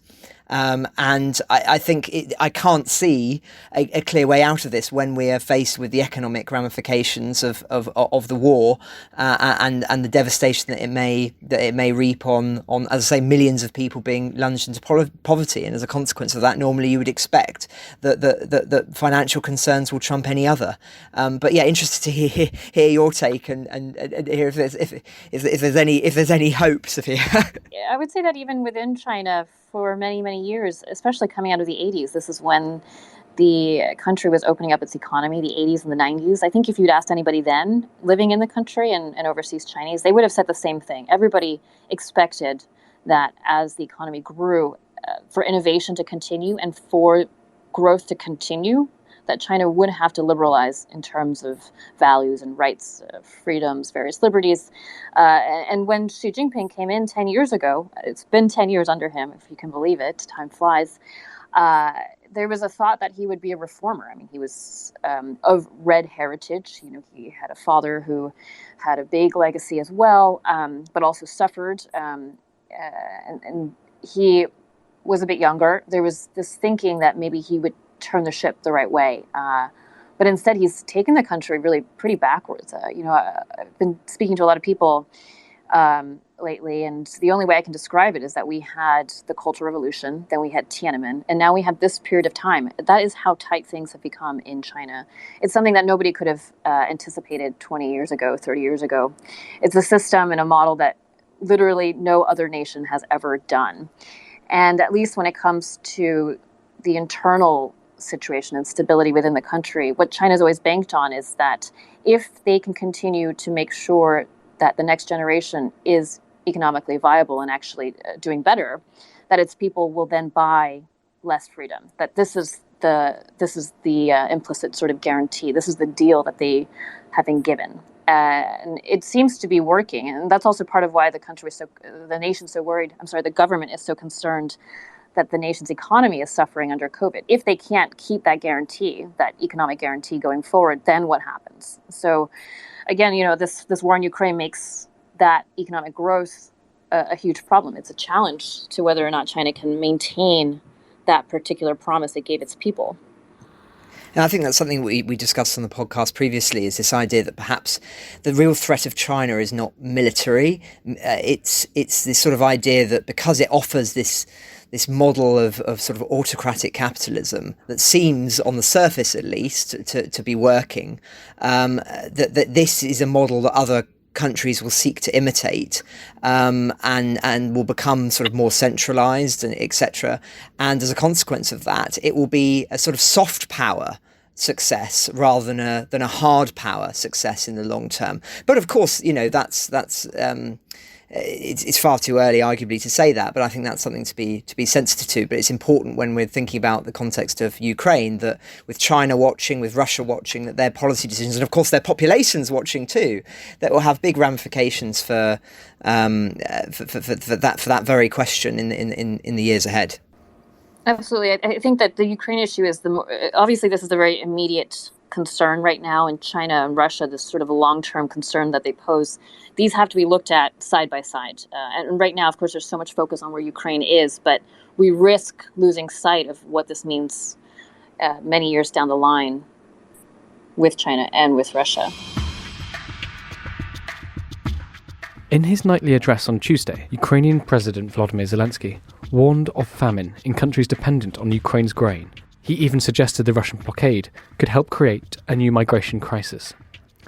And I think I can't see a clear way out of this when we are faced with the economic ramifications of the war and the devastation that it may reap on, as I say, millions of people being lunged into poverty. And as a consequence of that, normally you would expect that financial concerns will trump any other. But yeah, interested to hear your take and hear if there's any hope, Sophia. I would say that even within China, for many, many years, especially coming out of the 80s, this is when the country was opening up its economy, the 80s and the 90s. I think if you'd asked anybody then living in the country and overseas Chinese, they would have said the same thing. Everybody expected that as the economy grew, for innovation to continue and for growth to continue, that China would have to liberalize in terms of values and rights, freedoms, various liberties. And when Xi Jinping came in 10 years ago, it's been 10 years under him, if you can believe it, time flies, there was a thought that he would be a reformer. I mean, he was of red heritage. He had a father who had a big legacy as well, but also suffered. And he was a bit younger. There was this thinking that maybe he would turn the ship the right way. But instead, he's taken the country really pretty backwards. I've been speaking to a lot of people lately, and the only way I can describe it is that we had the Cultural Revolution, then we had Tiananmen, and now we have this period of time. That is how tight things have become in China. It's something that nobody could have anticipated 20 years ago, 30 years ago. It's a system and a model that literally no other nation has ever done. And at least when it comes to the internal situation and stability within the country, what China's always banked on is that if they can continue to make sure that the next generation is economically viable and actually doing better, that its people will then buy less freedom. That this is the implicit sort of guarantee. This is the deal that they have been given. And it seems to be working. And that's also part of why the government is so concerned that the nation's economy is suffering under COVID. If they can't keep that guarantee, that economic guarantee going forward, then what happens? So again, this war in Ukraine makes that economic growth a huge problem. It's a challenge to whether or not China can maintain that particular promise it gave its people. And I think that's something we discussed on the podcast previously, is this idea that perhaps the real threat of China is not military. It's this sort of idea that because it offers this model of sort of autocratic capitalism that seems, on the surface at least, to be working, that this is a model that other countries will seek to imitate, and will become sort of more centralized, and etc. And as a consequence of that, it will be a sort of soft power success rather than a hard power success in the long term. But of course, it's far too early, arguably, to say that. But I think that's something to be sensitive to. But it's important when we're thinking about the context of Ukraine, that with China watching, with Russia watching, that their policy decisions, and of course their populations watching too, that will have big ramifications for that very question in the years ahead. Absolutely. I think that the Ukraine issue is obviously this is a very immediate concern right now in China and Russia, this sort of a long-term concern that they pose. These have to be looked at side by side. And right now, of course, there's so much focus on where Ukraine is, but we risk losing sight of what this means many years down the line with China and with Russia. In his nightly address on Tuesday, Ukrainian President Volodymyr Zelensky warned of famine in countries dependent on Ukraine's grain. He even suggested the Russian blockade could help create a new migration crisis.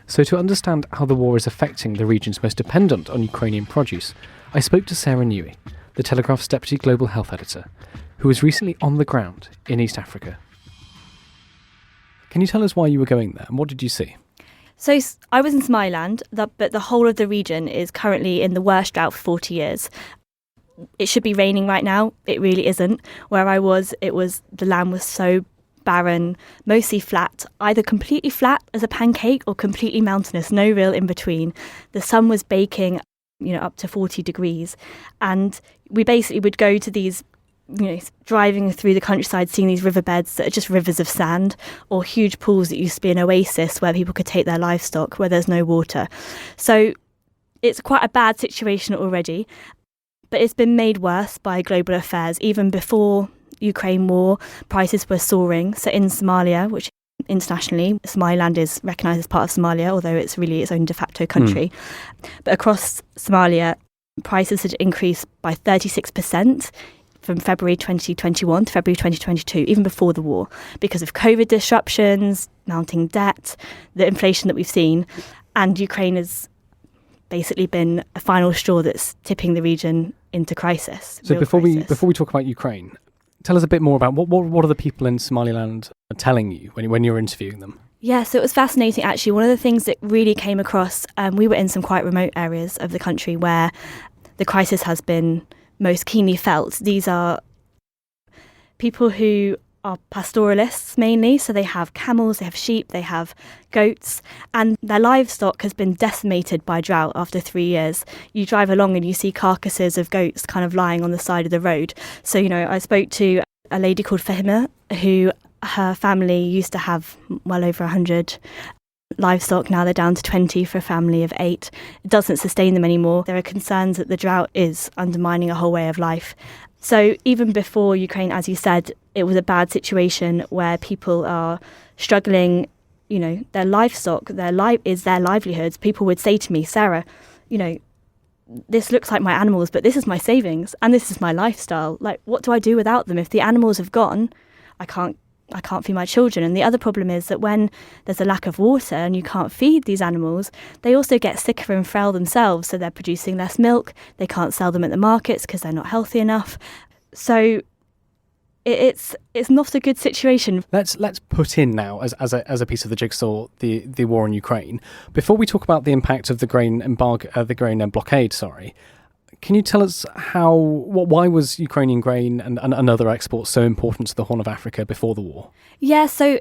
So to understand how the war is affecting the regions most dependent on Ukrainian produce, I spoke to Sarah Newey, the Telegraph's Deputy Global Health Editor, who was recently on the ground in East Africa. Can you tell us why you were going there and what did you see? So I was in Somaliland, but the whole of the region is currently in the worst drought for 40 years. It should be raining right now. It really isn't. Where I was, the land was so barren, mostly flat, either completely flat as a pancake or completely mountainous, no real in between. The sun was baking, up to 40 degrees. And we basically would go to these, driving through the countryside, seeing these riverbeds that are just rivers of sand, or huge pools that used to be an oasis where people could take their livestock, where there's no water. So it's quite a bad situation already. But it's been made worse by global affairs. Even before Ukraine war, prices were soaring. So in Somalia, which internationally, Somaliland is recognised as part of Somalia, although it's really its own de facto country. But across Somalia, prices had increased by 36% from February 2021 to February 2022, even before the war, because of COVID disruptions, mounting debt, the inflation that we've seen. And Ukraine has basically been a final straw that's tipping the region into crisis. So before we talk about Ukraine, tell us a bit more about what are the people in Somaliland telling you when you're interviewing them? Yeah, so it was fascinating actually. One of the things that really came across, we were in some quite remote areas of the country where the crisis has been most keenly felt. These are people who are pastoralists mainly, so they have camels, they have sheep, they have goats, and their livestock has been decimated by drought after 3 years. You drive along and you see carcasses of goats kind of lying on the side of the road. So, I spoke to a lady called Fahima, who her family used to have well over 100 livestock. Now they're down to 20 for a family of 8. It doesn't sustain them anymore. There are concerns that the drought is undermining a whole way of life. So even before Ukraine, as you said, it was a bad situation where people are struggling, their livestock, their livelihoods. People would say to me, Sarah, this looks like my animals, but this is my savings and this is my lifestyle. Like, what do I do without them? If the animals have gone, I can't feed my children. And the other problem is that when there's a lack of water and you can't feed these animals, they also get sicker and frail themselves. So they're producing less milk. They can't sell them at the markets because they're not healthy enough. So it's not a good situation. Let's put in now as a piece of the jigsaw the war in Ukraine. Before we talk about the impact of the grain embargo, the grain blockade. Sorry, can you tell us why was Ukrainian grain and other exports so important to the Horn of Africa before the war? Yeah, so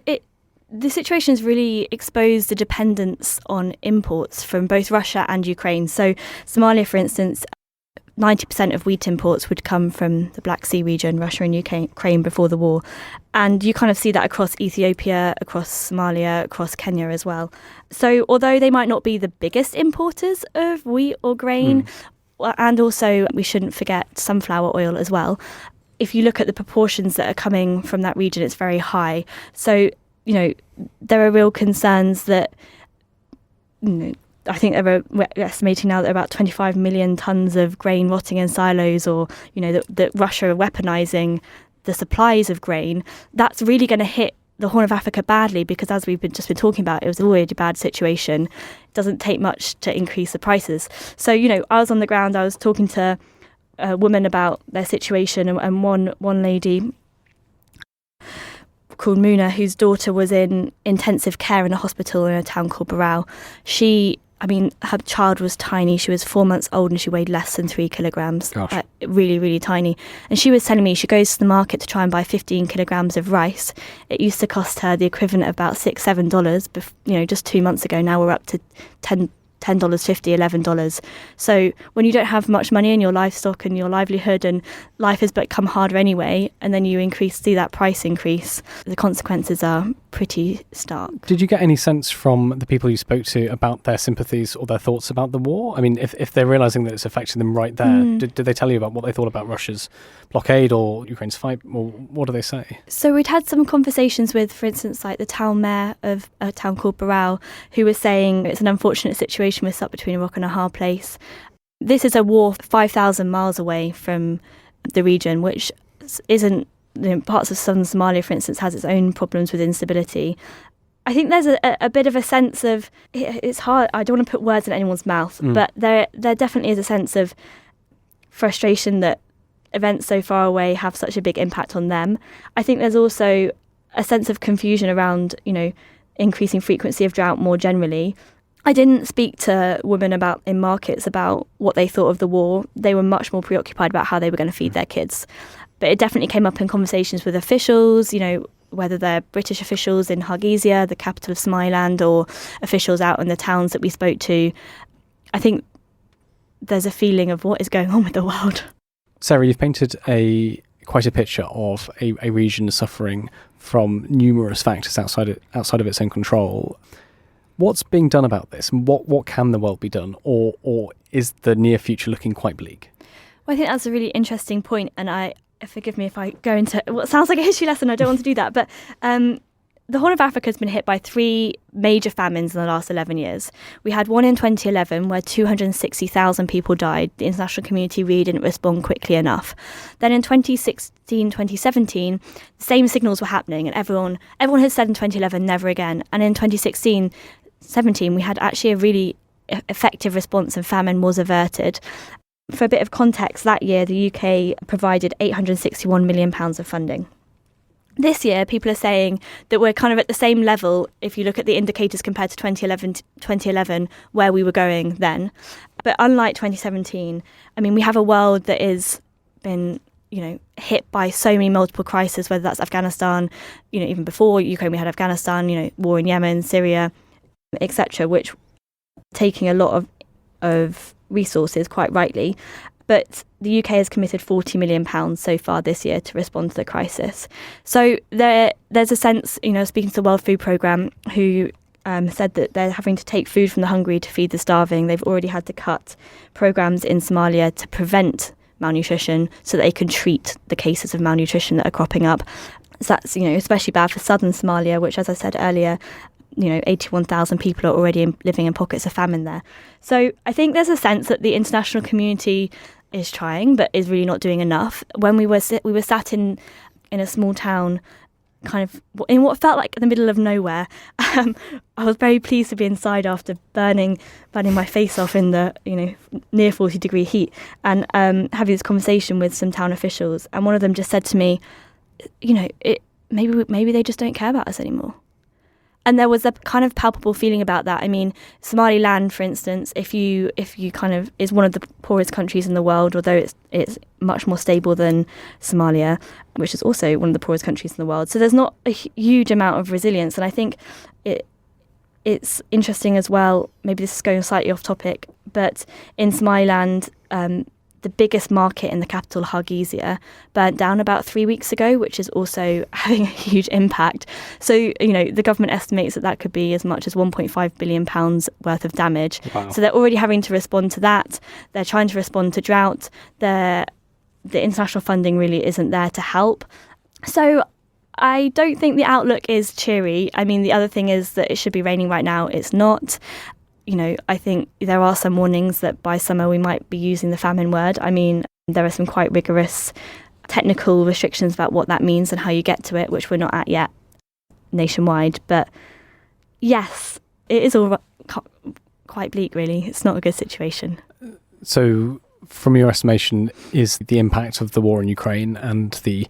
the situation has really exposed the dependence on imports from both Russia and Ukraine. So Somalia, for instance, 90% of wheat imports would come from the Black Sea region, Russia and Ukraine before the war. And you kind of see that across Ethiopia, across Somalia, across Kenya as well. So although they might not be the biggest importers of wheat or grain, and also we shouldn't forget sunflower oil as well, if you look at the proportions that are coming from that region, it's very high. So, there are real concerns that, I think we're estimating now that about 25 million tonnes of grain rotting in silos, or, that Russia are weaponising the supplies of grain. That's really going to hit the Horn of Africa badly, because as we've just been talking about, it was already a bad situation. It doesn't take much to increase the prices. So, I was on the ground, I was talking to a woman about their situation, and one lady called Muna, whose daughter was in intensive care in a hospital in a town called Barao. Her child was tiny. She was 4 months old and she weighed less than 3 kilograms. Really, really tiny. And she was telling me she goes to the market to try and buy 15 kilograms of rice. It used to cost her the equivalent of about $6-7, just 2 months ago. Now we're up to $10, $50, $11. So when you don't have much money in your livestock and your livelihood, and life has become harder anyway, and then you see that price increase, the consequences are pretty stark. Did you get any sense from the people you spoke to about their sympathies or their thoughts about the war? I mean, if they're realising that it's affecting them right there, did they tell you about what they thought about Russia's blockade or Ukraine's fight, or what do they say? So we'd had some conversations with, for instance, like the town mayor of a town called Barao, who was saying it's an unfortunate situation, we're stuck between a rock and a hard place. This is a war 5,000 miles away from the region, which isn't, parts of southern Somalia, for instance, has its own problems with instability. I think there's a bit of a sense of, it's hard, I don't want to put words in anyone's mouth, but there definitely is a sense of frustration that events so far away have such a big impact on them. I think there's also a sense of confusion around, increasing frequency of drought more generally. I didn't speak to women in markets about what they thought of the war. They were much more preoccupied about how they were going to feed their kids. But it definitely came up in conversations with officials, whether they're British officials in Hargeisa, the capital of Somaliland, or officials out in the towns that we spoke to. I think there's a feeling of what is going on with the world. Sarah, you've painted quite a picture of a region suffering from numerous factors outside of its own control. What's being done about this? And what can the world be done? Or is the near future looking quite bleak? Well, I think that's a really interesting point, and forgive me if I go into what sounds like a history lesson. I don't want to do that. But the Horn of Africa has been hit by 3 major famines in the last 11 years. We had one in 2011 where 260,000 people died. The international community really didn't respond quickly enough. Then in 2016, 2017, the same signals were happening, and everyone had said in 2011, never again. And in 2016, 17, we had actually a really effective response, and famine was averted. For a bit of context, that year the UK provided £861 million of funding. This year, people are saying that we're kind of at the same level if you look at the indicators compared to 2011, where we were going then. But unlike 2017, we have a world that has been hit by so many multiple crises, whether that's Afghanistan, even before Ukraine we had Afghanistan, war in Yemen, Syria, etc., which taking a lot of resources, quite rightly. But the UK has committed £40 million so far this year to respond to the crisis. So there's a sense, speaking to the World Food Programme, who said that they're having to take food from the hungry to feed the starving. They've already had to cut programmes in Somalia to prevent malnutrition so that they can treat the cases of malnutrition that are cropping up. So that's, especially bad for southern Somalia, which, as I said earlier, 81,000 people are already living in pockets of famine there. So I think there's a sense that the international community is trying, but is really not doing enough. When we were sat in a small town, kind of in what felt like the middle of nowhere. I was very pleased to be inside after burning my face off in the near 40-degree heat, and having this conversation with some town officials. And one of them just said to me, maybe they just don't care about us anymore. And there was a kind of palpable feeling about that. I mean, Somaliland, for instance, if you kind of is one of the poorest countries in the world, although it's much more stable than Somalia, which is also one of the poorest countries in the world. So there's not a huge amount of resilience. And I think it's interesting as well, maybe this is going slightly off topic, but in Somaliland, the biggest market in the capital, Hargeisa, burnt down about 3 weeks ago, which is also having a huge impact. So, the government estimates that could be as much as £1.5 billion worth of damage. Wow. So they're already having to respond to that. They're trying to respond to drought. The international funding really isn't there to help. So I don't think the outlook is cheery. I mean, the other thing is that it should be raining right now. It's not. I think there are some warnings that by summer we might be using the famine word. I mean, there are some quite rigorous technical restrictions about what that means and how you get to it, which we're not at yet nationwide. But yes, it is all quite bleak, really. It's not a good situation. So, from your estimation, is the impact of the war in Ukraine and the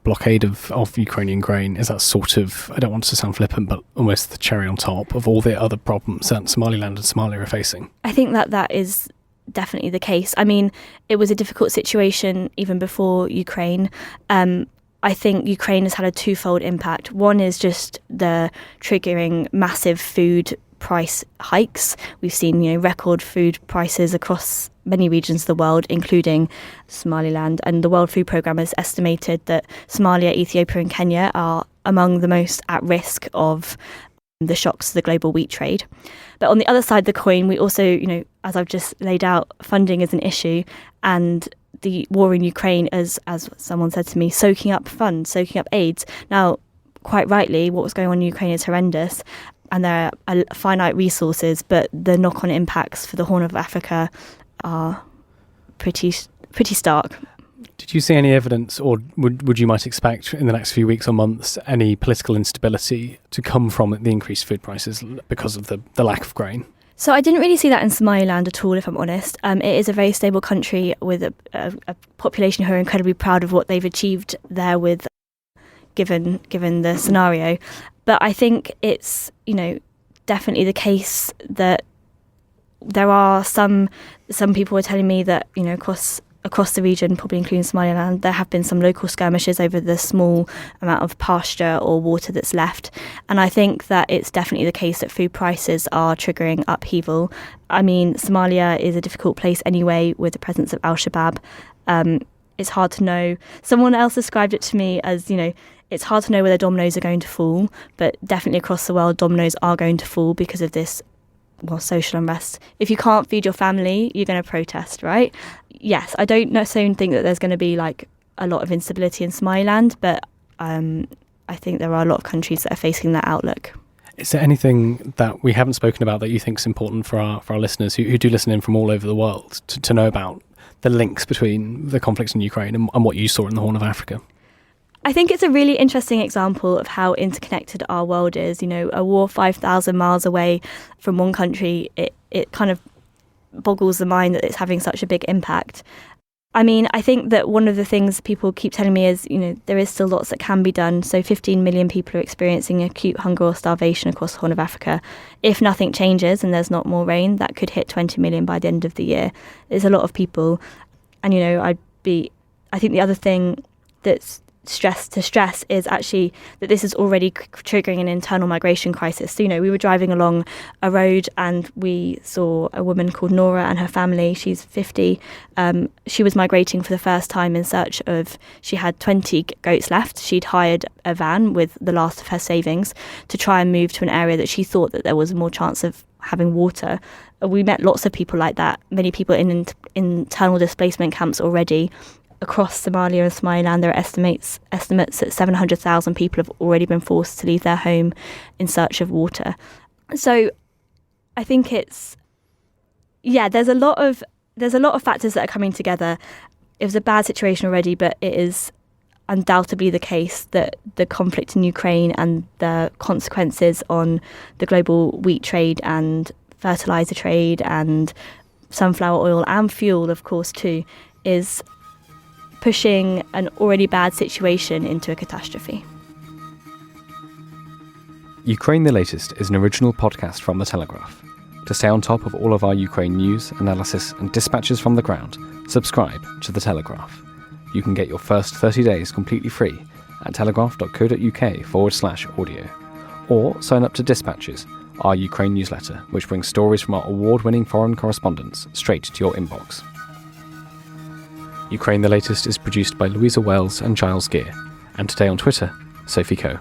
blockade of Ukrainian grain, is that sort of, I don't want to sound flippant, but almost the cherry on top of all the other problems that Somaliland and Somalia are facing? I think that is definitely the case. I mean, it was a difficult situation even before Ukraine. I think Ukraine has had a twofold impact. One is just the triggering massive food price hikes. We've seen, record food prices across many regions of the world, including Somaliland. And the World Food Programme has estimated that Somalia, Ethiopia and Kenya are among the most at risk of the shocks to the global wheat trade. But on the other side of the coin, we also, as I've just laid out, funding is an issue. And the war in Ukraine, as someone said to me, soaking up funds, soaking up aids. Now, quite rightly, what was going on in Ukraine is horrendous. And there are finite resources, but the knock-on impacts for the Horn of Africa are pretty stark. Did you see any evidence, or would you might expect in the next few weeks or months, any political instability to come from the increased food prices because of the lack of grain? So I didn't really see that in Somaliland at all, if I'm honest. It is a very stable country with a population who are incredibly proud of what they've achieved there with given the scenario. But I think it's, definitely the case that there are some people were telling me that, across the region, probably including Somaliland, there have been some local skirmishes over the small amount of pasture or water that's left. And I think that it's definitely the case that food prices are triggering upheaval. I mean, Somalia is a difficult place anyway with the presence of al-Shabaab. It's hard to know. Someone else described it to me as, it's hard to know whether dominoes are going to fall, but definitely across the world, dominoes are going to fall because of this, social unrest. If you can't feed your family, you're going to protest, right? Yes, I don't necessarily think that there's going to be a lot of instability in Somaliland, but I think there are a lot of countries that are facing that outlook. Is there anything that we haven't spoken about that you think is important for our listeners who do listen in from all over the world to know about the links between the conflicts in Ukraine and what you saw in the Horn of Africa? I think it's a really interesting example of how interconnected our world is. A war 5,000 miles away from one country, it kind of boggles the mind that it's having such a big impact. I mean, I think that one of the things people keep telling me is, there is still lots that can be done. So 15 million people are experiencing acute hunger or starvation across the Horn of Africa. If nothing changes and there's not more rain, that could hit 20 million by the end of the year. There's a lot of people. And, I think the other thing that's stress is actually that this is already triggering an internal migration crisis. So, we were driving along a road and we saw a woman called Nora and her family. She's 50. She was migrating for the first time in search of, she had 20 goats left. She'd hired a van with the last of her savings to try and move to an area that she thought that there was more chance of having water. We met lots of people like that, many people in internal displacement camps already. Across Somalia and Somaliland, there are estimates that 700,000 people have already been forced to leave their home in search of water. So I think there's a lot of factors that are coming together. It was a bad situation already, but it is undoubtedly the case that the conflict in Ukraine and the consequences on the global wheat trade and fertilizer trade and sunflower oil and fuel, of course, too, is pushing an already bad situation into a catastrophe. Ukraine the Latest is an original podcast from The Telegraph. To stay on top of all of our Ukraine news, analysis and dispatches from the ground, subscribe to The Telegraph. You can get your first 30 days completely free at telegraph.co.uk/audio. Or sign up to Dispatches, our Ukraine newsletter, which brings stories from our award-winning foreign correspondents straight to your inbox. Ukraine the Latest is produced by Louisa Wells and Giles Gear, and today on Twitter, Sophie Coe.